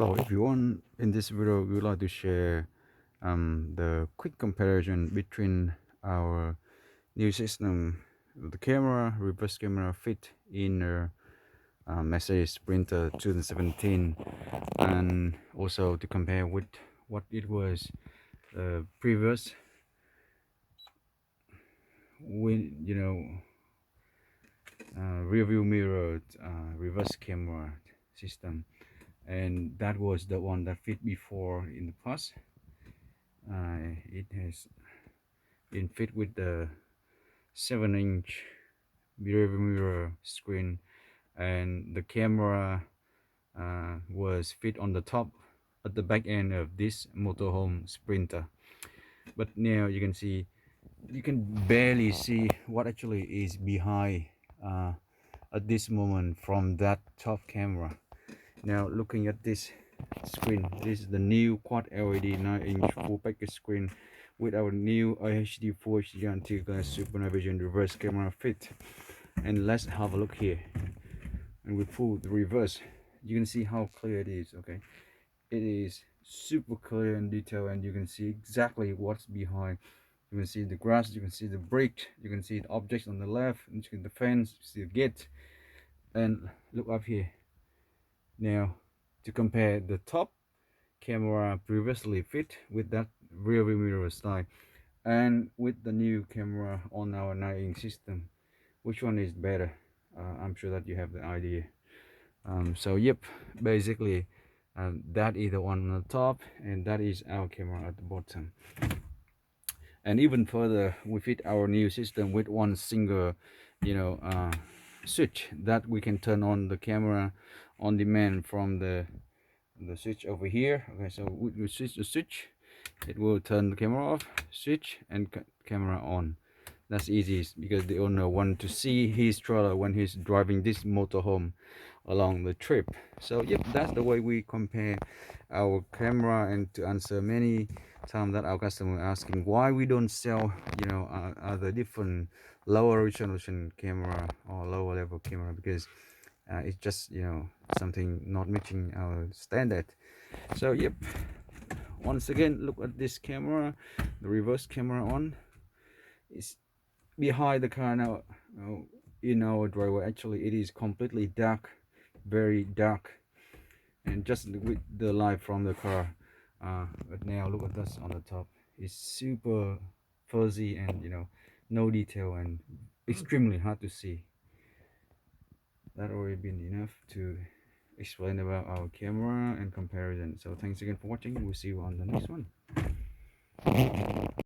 Hello everyone, in this video we would like to share the quick comparison between our new system, the camera, reverse camera fit in Mercedes Sprinter 2017, and also to compare with what it was previous with rear view mirror reverse camera system, and that was the one that fit before in the past. It has been fit with the 7-inch rear view mirror screen, and the camera was fit on the top at the back end of this motorhome Sprinter. But now you can see, you can barely see what actually is behind at this moment from that top camera. Now looking at this screen, this is the new quad LED 9-inch full package screen with our new HD Full HD anti-glare super night vision reverse camera fit. And let's have a look here, and we pull the reverse. You can see how clear it is. Okay, it is super clear and detailed, and you can see exactly what's behind. You can see the grass, you can see the brake, you can see the objects on the left, you can see the fence, you see the gate. And look up here. Now to compare the top camera previously fit with that rear view mirror style and with the new camera on our 9-inch system, which one is better? I'm sure that you have the idea. So yep, basically that is the one on the top and that is our camera at the bottom. And even further, we fit our new system with one single switch that we can turn on the camera on demand from the switch over here. Okay, so we switch the switch, it will turn the camera off, switch, and camera on. That's easy because the owner wants to see his trailer when he's driving this motorhome along the trip. So yep, that's the way we compare our camera. And to answer many times that our customer asking why we don't sell other different lower resolution camera or lower level camera, because it's just something not meeting our standard. So yep, once again, look at this camera, the reverse camera on. It's behind the car now. In our driveway, actually it is completely dark, very dark, and just with the light from the car. But now look at this on the top. It's super fuzzy and no detail and extremely hard to see. That already been enough to explain about our camera and comparison. So thanks again for watching. We'll see you on the next one.